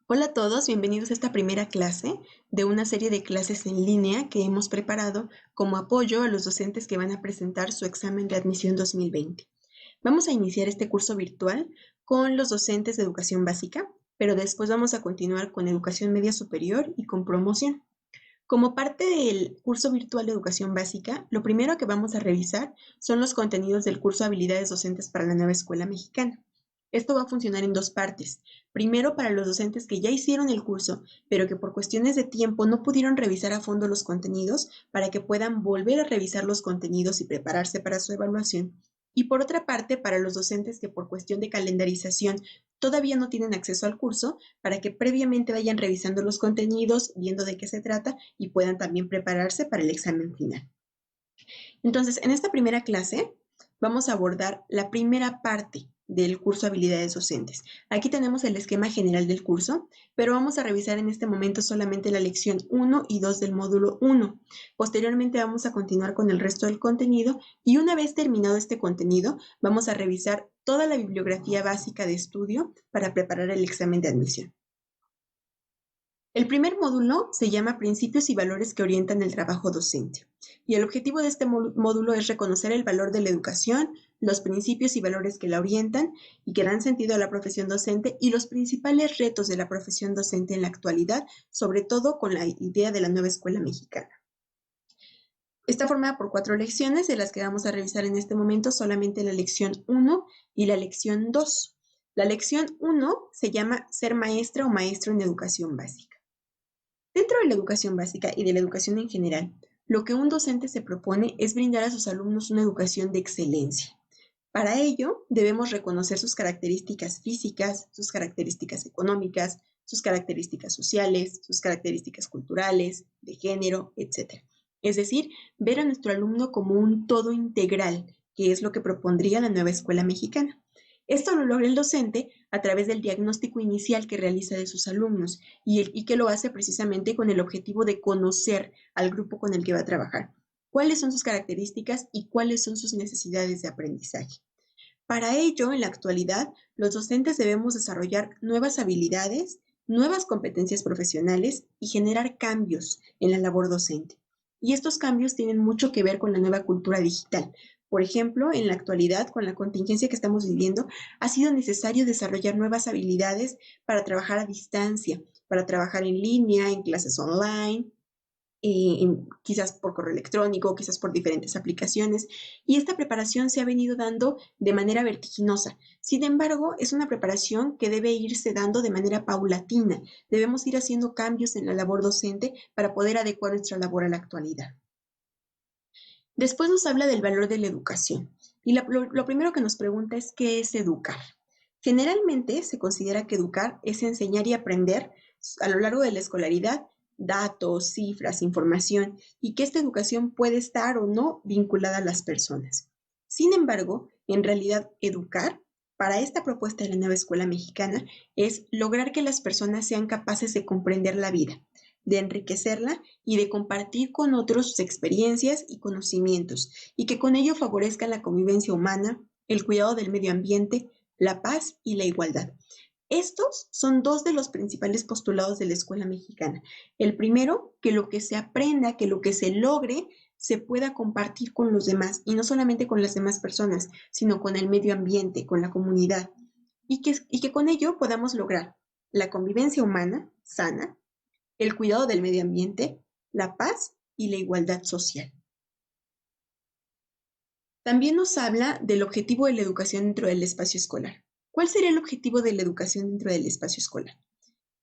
Hola a todos, bienvenidos a esta primera clase de una serie de clases en línea que hemos preparado como apoyo a los docentes que van a presentar su examen de admisión 2020. Vamos a iniciar este curso virtual con los docentes de educación básica, pero después vamos a continuar con educación media superior y con promoción. Como parte del curso virtual de educación básica, lo primero que vamos a revisar son los contenidos del curso Habilidades Docentes para la Nueva Escuela Mexicana. Esto va a funcionar en dos partes. Primero, para los docentes que ya hicieron el curso, pero que por cuestiones de tiempo no pudieron revisar a fondo los contenidos, para que puedan volver a revisar los contenidos y prepararse para su evaluación. Y por otra parte, para los docentes que por cuestión de calendarización todavía no tienen acceso al curso, para que previamente vayan revisando los contenidos, viendo de qué se trata y puedan también prepararse para el examen final. Entonces, en esta primera clase vamos a abordar la primera parte del curso Habilidades Docentes. Aquí tenemos el esquema general del curso, pero vamos a revisar en este momento solamente la lección 1 y 2 del módulo 1. Posteriormente vamos a continuar con el resto del contenido y una vez terminado este contenido, vamos a revisar toda la bibliografía básica de estudio para preparar el examen de admisión. El primer módulo se llama Principios y valores que orientan el trabajo docente. Y el objetivo de este módulo es reconocer el valor de la educación, los principios y valores que la orientan y que dan sentido a la profesión docente y los principales retos de la profesión docente en la actualidad, sobre todo con la idea de la nueva escuela mexicana. Está formada por 4 lecciones, de las que vamos a revisar en este momento solamente la lección 1 y la lección 2. La lección 1 se llama Ser maestra o maestro en educación básica. Dentro de la educación básica y de la educación en general, lo que un docente se propone es brindar a sus alumnos una educación de excelencia. Para ello, debemos reconocer sus características físicas, sus características económicas, sus características sociales, sus características culturales, de género, etc. Es decir, ver a nuestro alumno como un todo integral, que es lo que propondría la nueva escuela mexicana. Esto lo logra el docente a través del diagnóstico inicial que realiza de sus alumnos y que lo hace precisamente con el objetivo de conocer al grupo con el que va a trabajar, cuáles son sus características y cuáles son sus necesidades de aprendizaje. Para ello, en la actualidad, los docentes debemos desarrollar nuevas habilidades, nuevas competencias profesionales y generar cambios en la labor docente. Y estos cambios tienen mucho que ver con la nueva cultura digital. Por ejemplo, en la actualidad, con la contingencia que estamos viviendo, ha sido necesario desarrollar nuevas habilidades para trabajar a distancia, para trabajar en línea, en clases online, quizás por correo electrónico, quizás por diferentes aplicaciones, y esta preparación se ha venido dando de manera vertiginosa. Sin embargo, es una preparación que debe irse dando de manera paulatina. Debemos ir haciendo cambios en la labor docente para poder adecuar nuestra labor a la actualidad. Después nos habla del valor de la educación, y lo primero que nos pregunta es ¿qué es educar? Generalmente se considera que educar es enseñar y aprender a lo largo de la escolaridad datos, cifras, información, y que esta educación puede estar o no vinculada a las personas. Sin embargo, en realidad educar, para esta propuesta de la nueva escuela mexicana, es lograr que las personas sean capaces de comprender la vida, de enriquecerla y de compartir con otros sus experiencias y conocimientos, y que con ello favorezcan la convivencia humana, el cuidado del medio ambiente, la paz y la igualdad. Estos son dos de los principales postulados de la escuela mexicana. El primero, que lo que se aprenda, que lo que se logre, se pueda compartir con los demás, y no solamente con las demás personas, sino con el medio ambiente, con la comunidad, y que con ello podamos lograr la convivencia humana sana, el cuidado del medio ambiente, la paz y la igualdad social. También nos habla del objetivo de la educación dentro del espacio escolar. ¿Cuál sería el objetivo de la educación dentro del espacio escolar?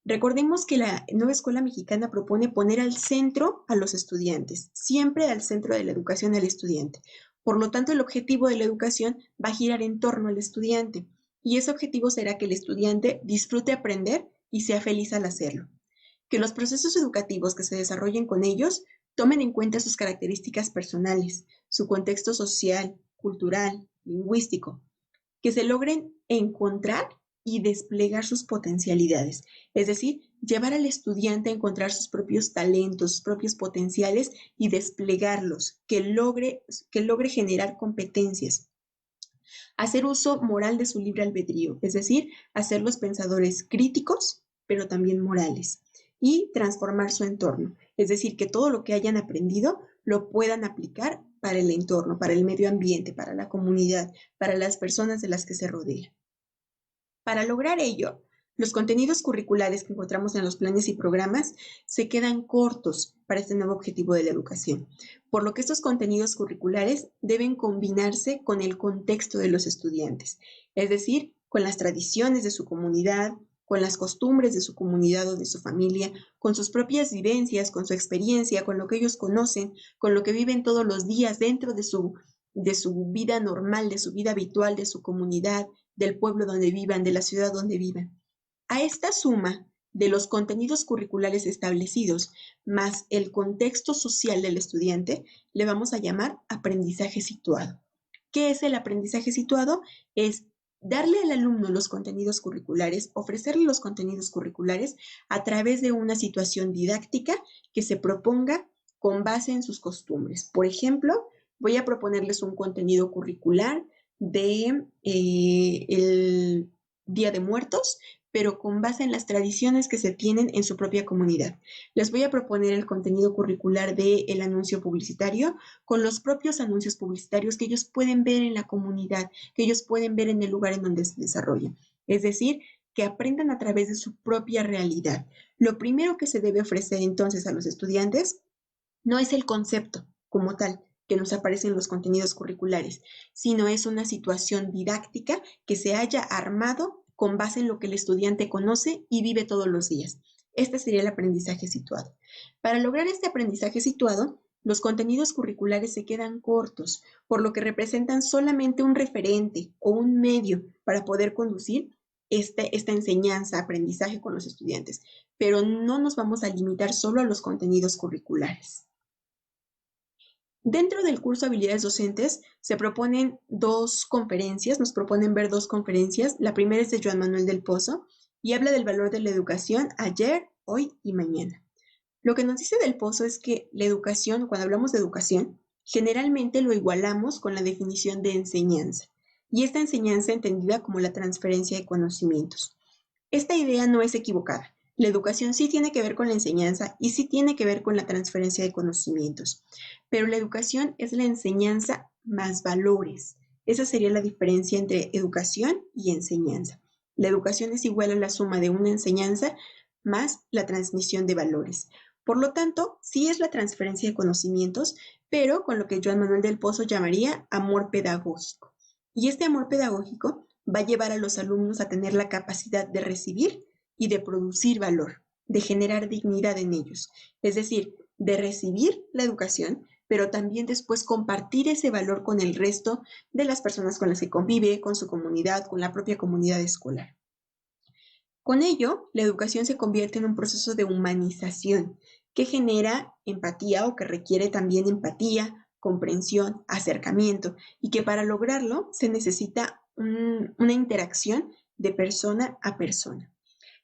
Recordemos que la nueva escuela mexicana propone poner al centro a los estudiantes, siempre al centro de la educación al estudiante. Por lo tanto, el objetivo de la educación va a girar en torno al estudiante, y ese objetivo será que el estudiante disfrute aprender y sea feliz al hacerlo. Que los procesos educativos que se desarrollen con ellos tomen en cuenta sus características personales, su contexto social, cultural, lingüístico, que se logren encontrar y desplegar sus potencialidades, es decir, llevar al estudiante a encontrar sus propios talentos, sus propios potenciales y desplegarlos, que logre generar competencias. Hacer uso moral de su libre albedrío, es decir, hacerlos pensadores críticos, pero también morales, y transformar su entorno, es decir, que todo lo que hayan aprendido lo puedan aplicar para el entorno, para el medio ambiente, para la comunidad, para las personas de las que se rodean. Para lograr ello, los contenidos curriculares que encontramos en los planes y programas se quedan cortos para este nuevo objetivo de la educación, por lo que estos contenidos curriculares deben combinarse con el contexto de los estudiantes, es decir, con las tradiciones de su comunidad, con las costumbres de su comunidad o de su familia, con sus propias vivencias, con su experiencia, con lo que ellos conocen, con lo que viven todos los días dentro de su vida normal, de su vida habitual, de su comunidad, del pueblo donde vivan, de la ciudad donde vivan. A esta suma de los contenidos curriculares establecidos más el contexto social del estudiante, le vamos a llamar aprendizaje situado. ¿Qué es el aprendizaje situado? Es darle al alumno los contenidos curriculares, ofrecerle los contenidos curriculares a través de una situación didáctica que se proponga con base en sus costumbres. Por ejemplo, voy a proponerles un contenido curricular de el Día de Muertos, pero con base en las tradiciones que se tienen en su propia comunidad. Les voy a proponer el contenido curricular del anuncio publicitario con los propios anuncios publicitarios que ellos pueden ver en la comunidad, que ellos pueden ver en el lugar en donde se desarrolla. Es decir, que aprendan a través de su propia realidad. Lo primero que se debe ofrecer entonces a los estudiantes no es el concepto como tal que nos aparece en los contenidos curriculares, sino es una situación didáctica que se haya armado con base en lo que el estudiante conoce y vive todos los días. Este sería el aprendizaje situado. Para lograr este aprendizaje situado, los contenidos curriculares se quedan cortos, por lo que representan solamente un referente o un medio para poder conducir esta enseñanza, aprendizaje con los estudiantes, pero no nos vamos a limitar solo a los contenidos curriculares. Dentro del curso Habilidades Docentes se proponen dos conferencias, nos proponen ver dos conferencias. La primera es de Joan Manuel del Pozo y habla del valor de la educación ayer, hoy y mañana. Lo que nos dice del Pozo es que la educación, cuando hablamos de educación, generalmente lo igualamos con la definición de enseñanza, y esta enseñanza entendida como la transferencia de conocimientos. Esta idea no es equivocada. La educación sí tiene que ver con la enseñanza y sí tiene que ver con la transferencia de conocimientos, pero la educación es la enseñanza más valores. Esa sería la diferencia entre educación y enseñanza. La educación es igual a la suma de una enseñanza más la transmisión de valores. Por lo tanto, sí es la transferencia de conocimientos, pero con lo que Joan Manuel del Pozo llamaría amor pedagógico. Y este amor pedagógico va a llevar a los alumnos a tener la capacidad de recibir y de producir valor, de generar dignidad en ellos. Es decir, de recibir la educación, pero también después compartir ese valor con el resto de las personas con las que convive, con su comunidad, con la propia comunidad escolar. Con ello, la educación se convierte en un proceso de humanización que genera empatía o que requiere también empatía, comprensión, acercamiento, y que para lograrlo se necesita una interacción de persona a persona.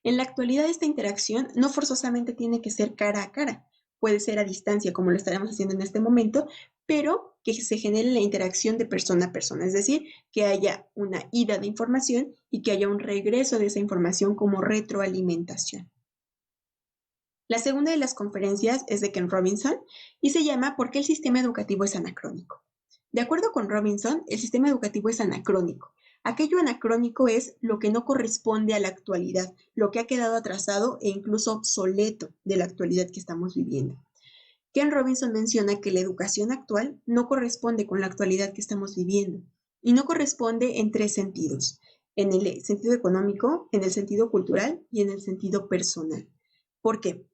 En la actualidad esta interacción no forzosamente tiene que ser cara a cara, puede ser a distancia como lo estaremos haciendo en este momento, pero que se genere la interacción de persona a persona, es decir, que haya una ida de información y que haya un regreso de esa información como retroalimentación. La segunda de las conferencias es de Ken Robinson y se llama ¿Por qué el sistema educativo es anacrónico? De acuerdo con Robinson, el sistema educativo es anacrónico. Aquello anacrónico es lo que no corresponde a la actualidad, lo que ha quedado atrasado e incluso obsoleto de la actualidad que estamos viviendo. Ken Robinson menciona que la educación actual no corresponde con la actualidad que estamos viviendo y no corresponde en tres sentidos, en el sentido económico, en el sentido cultural y en el sentido personal. ¿Por qué?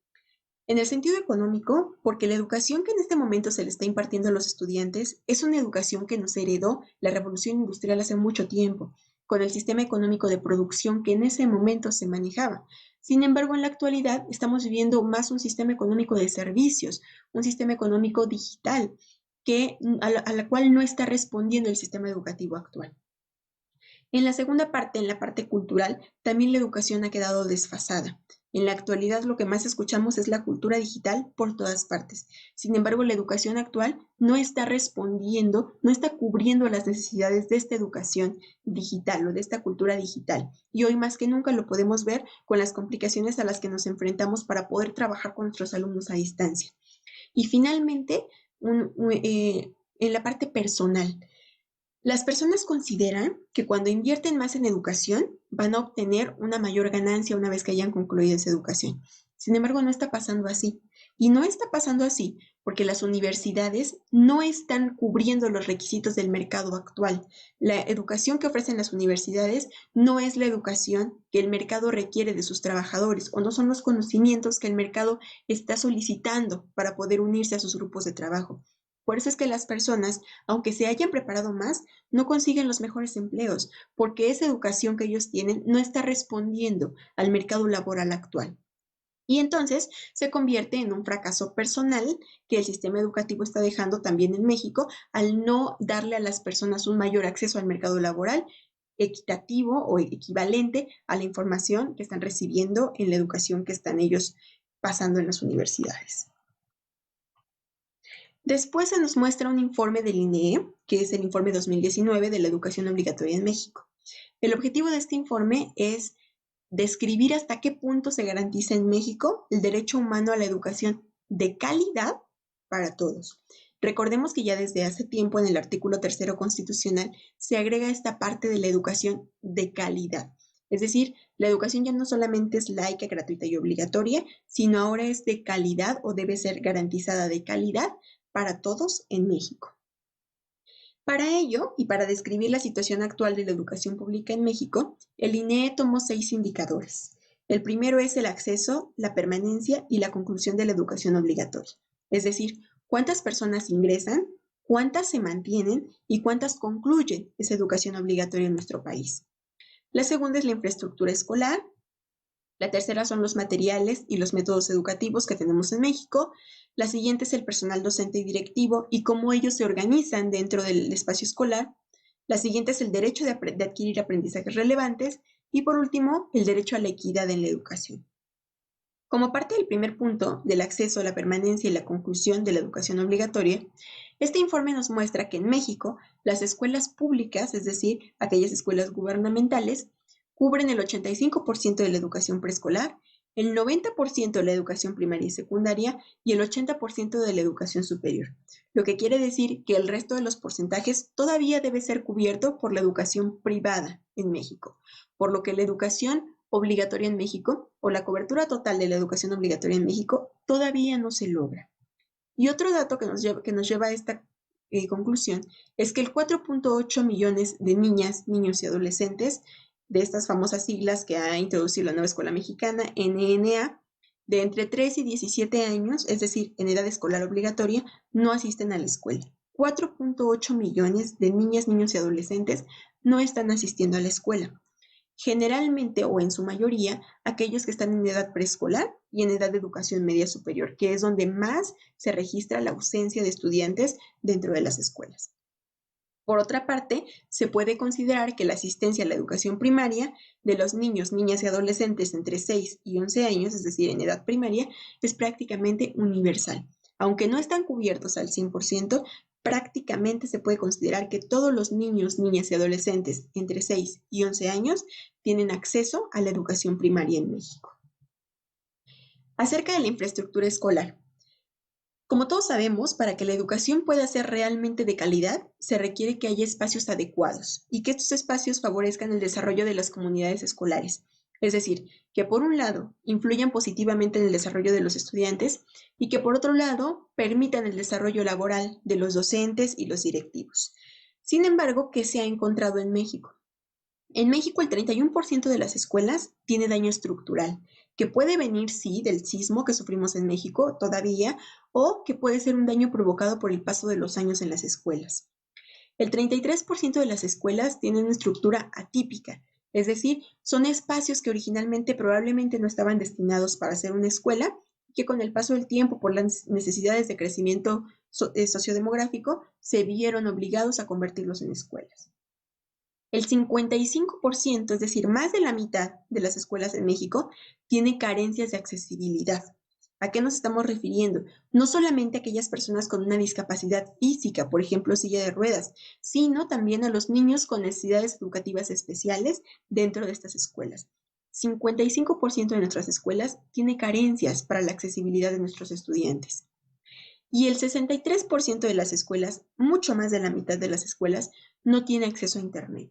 En el sentido económico, porque la educación que en este momento se le está impartiendo a los estudiantes es una educación que nos heredó la revolución industrial hace mucho tiempo, con el sistema económico de producción que en ese momento se manejaba. Sin embargo, en la actualidad estamos viviendo más un sistema económico de servicios, un sistema económico digital, a la cual no está respondiendo el sistema educativo actual. En la segunda parte, en la parte cultural, también la educación ha quedado desfasada. En la actualidad lo que más escuchamos es la cultura digital por todas partes. Sin embargo, la educación actual no está respondiendo, no está cubriendo las necesidades de esta educación digital o de esta cultura digital. Y hoy más que nunca lo podemos ver con las complicaciones a las que nos enfrentamos para poder trabajar con nuestros alumnos a distancia. Y finalmente, en la parte personal, las personas consideran que cuando invierten más en educación van a obtener una mayor ganancia una vez que hayan concluido esa educación. Sin embargo, no está pasando así. Y no está pasando así porque las universidades no están cubriendo los requisitos del mercado actual. La educación que ofrecen las universidades no es la educación que el mercado requiere de sus trabajadores o no son los conocimientos que el mercado está solicitando para poder unirse a sus grupos de trabajo. Por eso es que las personas, aunque se hayan preparado más, no consiguen los mejores empleos, porque esa educación que ellos tienen no está respondiendo al mercado laboral actual. Y entonces se convierte en un fracaso personal que el sistema educativo está dejando también en México al no darle a las personas un mayor acceso al mercado laboral equitativo o equivalente a la información que están recibiendo en la educación que están ellos pasando en las universidades. Después se nos muestra un informe del INEE, que es el informe 2019 de la educación obligatoria en México. El objetivo de este informe es describir hasta qué punto se garantiza en México el derecho humano a la educación de calidad para todos. Recordemos que ya desde hace tiempo en el artículo 3 constitucional se agrega esta parte de la educación de calidad. Es decir, la educación ya no solamente es laica, gratuita y obligatoria, sino ahora es de calidad o debe ser garantizada de calidad para todos en México. Para ello, y para describir la situación actual de la educación pública en México, el INEE tomó 6 indicadores. El primero es el acceso, la permanencia y la conclusión de la educación obligatoria. Es decir, cuántas personas ingresan, cuántas se mantienen y cuántas concluyen esa educación obligatoria en nuestro país. La segunda es la infraestructura escolar. La tercera son los materiales y los métodos educativos que tenemos en México. La siguiente es el personal docente y directivo y cómo ellos se organizan dentro del espacio escolar. La siguiente es el derecho de adquirir aprendizajes relevantes. Y por último, el derecho a la equidad en la educación. Como parte del primer punto del acceso a la permanencia y la conclusión de la educación obligatoria, este informe nos muestra que en México las escuelas públicas, es decir, aquellas escuelas gubernamentales, cubren el 85% de la educación preescolar, el 90% de la educación primaria y secundaria y el 80% de la educación superior, lo que quiere decir que el resto de los porcentajes todavía debe ser cubierto por la educación privada en México, por lo que la educación obligatoria en México o la cobertura total de la educación obligatoria en México todavía no se logra. Y otro dato que nos lleva a esta conclusión es que el 4.8 millones de niñas, niños y adolescentes de estas famosas siglas que ha introducido la nueva escuela mexicana, NNA, de entre 3 y 17 años, es decir, en edad escolar obligatoria, no asisten a la escuela. 4.8 millones de niñas, niños y adolescentes no están asistiendo a la escuela. Generalmente o en su mayoría aquellos que están en edad preescolar y en edad de educación media superior, que es donde más se registra la ausencia de estudiantes dentro de las escuelas. Por otra parte, se puede considerar que la asistencia a la educación primaria de los niños, niñas y adolescentes entre 6 y 11 años, es decir, en edad primaria, es prácticamente universal. Aunque no están cubiertos al 100%, prácticamente se puede considerar que todos los niños, niñas y adolescentes entre 6 y 11 años tienen acceso a la educación primaria en México. Acerca de la infraestructura escolar. Como todos sabemos, para que la educación pueda ser realmente de calidad, se requiere que haya espacios adecuados y que estos espacios favorezcan el desarrollo de las comunidades escolares. Es decir, que por un lado influyan positivamente en el desarrollo de los estudiantes y que por otro lado permitan el desarrollo laboral de los docentes y los directivos. Sin embargo, ¿qué se ha encontrado en México? En México, el 31% de las escuelas tiene daño estructural, que puede venir, sí, del sismo que sufrimos en México todavía, o que puede ser un daño provocado por el paso de los años en las escuelas. El 33% de las escuelas tienen una estructura atípica, es decir, son espacios que originalmente probablemente no estaban destinados para ser una escuela, que con el paso del tiempo, por las necesidades de crecimiento sociodemográfico, se vieron obligados a convertirlos en escuelas. El 55%, es decir, más de la mitad de las escuelas en México, tiene carencias de accesibilidad. ¿A qué nos estamos refiriendo? No solamente a aquellas personas con una discapacidad física, por ejemplo, silla de ruedas, sino también a los niños con necesidades educativas especiales dentro de estas escuelas. 55% de nuestras escuelas tiene carencias para la accesibilidad de nuestros estudiantes. Y el 63% de las escuelas, mucho más de la mitad de las escuelas, no tiene acceso a Internet.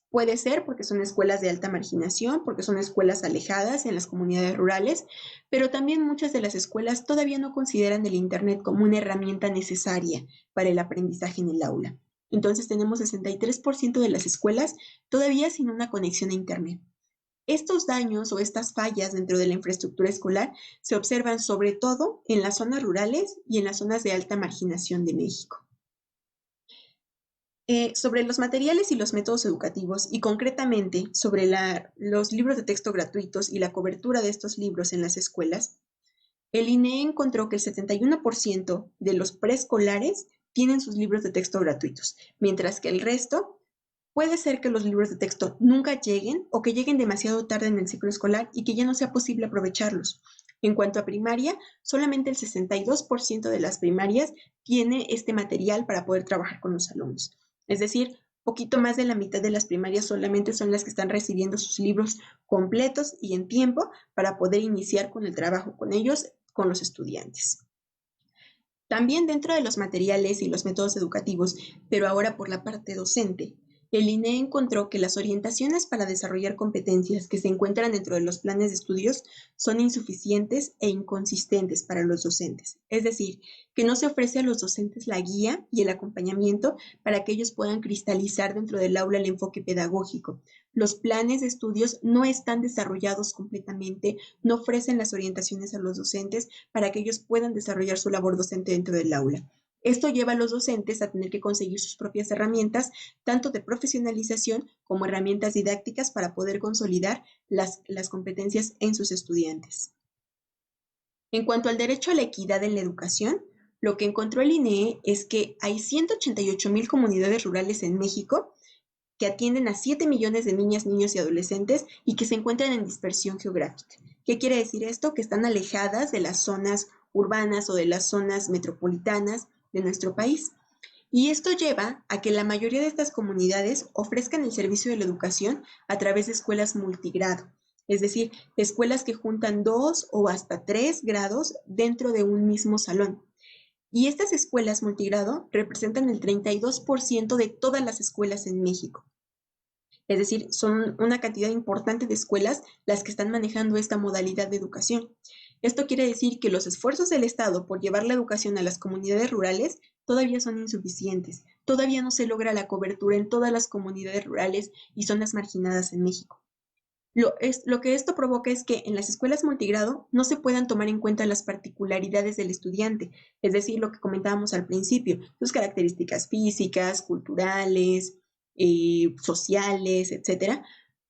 Puede ser porque son escuelas de alta marginación, porque son escuelas alejadas en las comunidades rurales, pero también muchas de las escuelas todavía no consideran el Internet como una herramienta necesaria para el aprendizaje en el aula. Entonces tenemos 63% de las escuelas todavía sin una conexión a Internet. Estos daños o estas fallas dentro de la infraestructura escolar se observan sobre todo en las zonas rurales y en las zonas de alta marginación de México. Sobre los materiales y los métodos educativos y concretamente sobre los libros de texto gratuitos y la cobertura de estos libros en las escuelas, el INEE encontró que el 71% de los preescolares tienen sus libros de texto gratuitos, mientras que el resto puede ser que los libros de texto nunca lleguen o que lleguen demasiado tarde en el ciclo escolar y que ya no sea posible aprovecharlos. En cuanto a primaria, solamente el 62% de las primarias tiene este material para poder trabajar con los alumnos. Es decir, poquito más de la mitad de las primarias solamente son las que están recibiendo sus libros completos y en tiempo para poder iniciar con el trabajo con ellos, con los estudiantes. También dentro de los materiales y los métodos educativos, pero ahora por la parte docente, el INEE encontró que las orientaciones para desarrollar competencias que se encuentran dentro de los planes de estudios son insuficientes e inconsistentes para los docentes. Es decir, que no se ofrece a los docentes la guía y el acompañamiento para que ellos puedan cristalizar dentro del aula el enfoque pedagógico. Los planes de estudios no están desarrollados completamente, no ofrecen las orientaciones a los docentes para que ellos puedan desarrollar su labor docente dentro del aula. Esto lleva a los docentes a tener que conseguir sus propias herramientas, tanto de profesionalización como herramientas didácticas para poder consolidar las competencias en sus estudiantes. En cuanto al derecho a la equidad en la educación, lo que encontró el INEE es que hay 188,000 comunidades rurales en México que atienden a 7 millones de niñas, niños y adolescentes y que se encuentran en dispersión geográfica. ¿Qué quiere decir esto? Que están alejadas de las zonas urbanas o de las zonas metropolitanas de nuestro país. Y esto lleva a que la mayoría de estas comunidades ofrezcan el servicio de la educación a través de escuelas multigrado, es decir, escuelas que juntan 2 o hasta 3 grados dentro de un mismo salón. Y estas escuelas multigrado representan el 32% de todas las escuelas en México. Es decir, son una cantidad importante de escuelas las que están manejando esta modalidad de educación. Esto quiere decir que los esfuerzos del Estado por llevar la educación a las comunidades rurales todavía son insuficientes. Todavía no se logra la cobertura en todas las comunidades rurales y zonas marginadas en México. Lo que esto provoca es que en las escuelas multigrado no se puedan tomar en cuenta las particularidades del estudiante, es decir, lo que comentábamos al principio, sus características físicas, culturales, sociales, etcétera,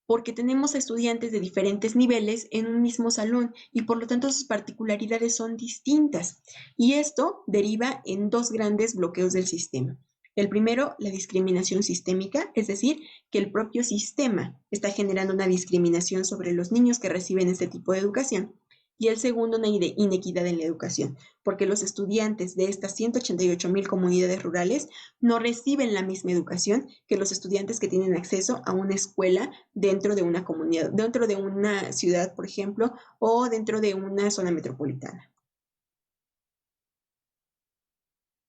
porque tenemos estudiantes de diferentes niveles en un mismo salón y por lo tanto sus particularidades son distintas. Y esto deriva en dos grandes bloqueos del sistema. El primero, la discriminación sistémica, es decir, que el propio sistema está generando una discriminación sobre los niños que reciben este tipo de educación. Y el segundo, una inequidad en la educación, porque los estudiantes de estas 188,000 comunidades rurales no reciben la misma educación que los estudiantes que tienen acceso a una escuela dentro de una comunidad, dentro de una ciudad, por ejemplo, o dentro de una zona metropolitana.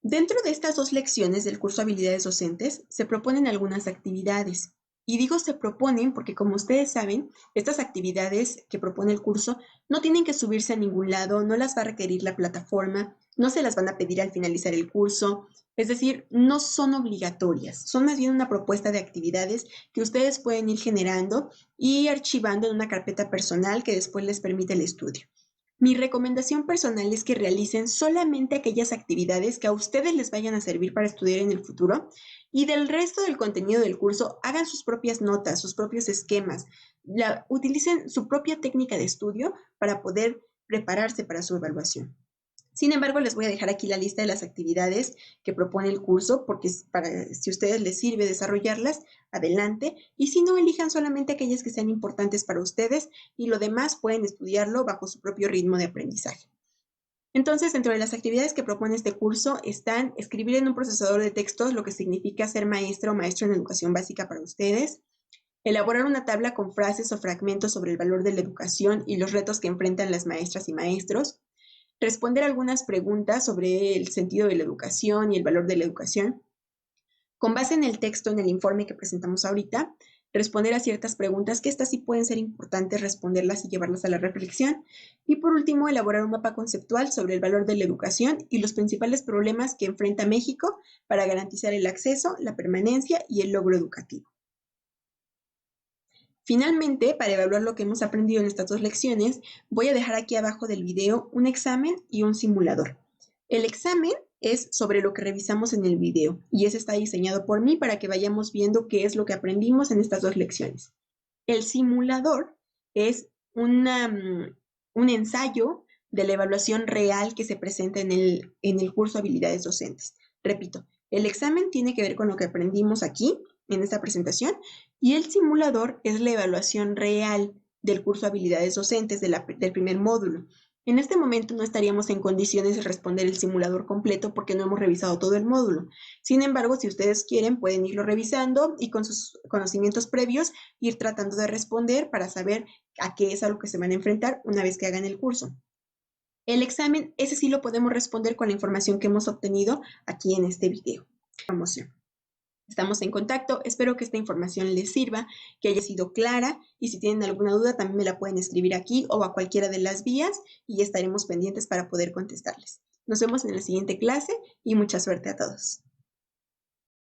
Dentro de estas dos lecciones del curso Habilidades Docentes, se proponen algunas actividades. Y digo se proponen porque, como ustedes saben, estas actividades que propone el curso no tienen que subirse a ningún lado, no las va a requerir la plataforma, no se las van a pedir al finalizar el curso, es decir, no son obligatorias, son más bien una propuesta de actividades que ustedes pueden ir generando y archivando en una carpeta personal que después les permite el estudio. Mi recomendación personal es que realicen solamente aquellas actividades que a ustedes les vayan a servir para estudiar en el futuro y del resto del contenido del curso hagan sus propias notas, sus propios esquemas, utilicen su propia técnica de estudio para poder prepararse para su evaluación. Sin embargo, les voy a dejar aquí la lista de las actividades que propone el curso, porque si a ustedes les sirve desarrollarlas, adelante. Y si no, elijan solamente aquellas que sean importantes para ustedes y lo demás pueden estudiarlo bajo su propio ritmo de aprendizaje. Entonces, dentro de las actividades que propone este curso están escribir en un procesador de textos, lo que significa ser maestra o maestro en educación básica para ustedes, elaborar una tabla con frases o fragmentos sobre el valor de la educación y los retos que enfrentan las maestras y maestros, responder algunas preguntas sobre el sentido de la educación y el valor de la educación. Con base en el texto, en el informe que presentamos ahorita, responder a ciertas preguntas que estas sí pueden ser importantes responderlas y llevarlas a la reflexión. Y por último, elaborar un mapa conceptual sobre el valor de la educación y los principales problemas que enfrenta México para garantizar el acceso, la permanencia y el logro educativo. Finalmente, para evaluar lo que hemos aprendido en estas dos lecciones, voy a dejar aquí abajo del video un examen y un simulador. El examen es sobre lo que revisamos en el video y ese está diseñado por mí para que vayamos viendo qué es lo que aprendimos en estas dos lecciones. El simulador es un ensayo de la evaluación real que se presenta en el curso Habilidades Docentes. Repito, el examen tiene que ver con lo que aprendimos aquí en esta presentación y el simulador es la evaluación real del curso Habilidades Docentes del primer módulo. En este momento no estaríamos en condiciones de responder el simulador completo porque no hemos revisado todo el módulo. Sin embargo, si ustedes quieren, pueden irlo revisando y con sus conocimientos previos ir tratando de responder para saber a qué es a lo que se van a enfrentar una vez que hagan el curso. El examen, ese sí lo podemos responder con la información que hemos obtenido aquí en este video. Promoción. Estamos en contacto, espero que esta información les sirva, que haya sido clara y si tienen alguna duda también me la pueden escribir aquí o a cualquiera de las vías y estaremos pendientes para poder contestarles. Nos vemos en la siguiente clase y mucha suerte a todos.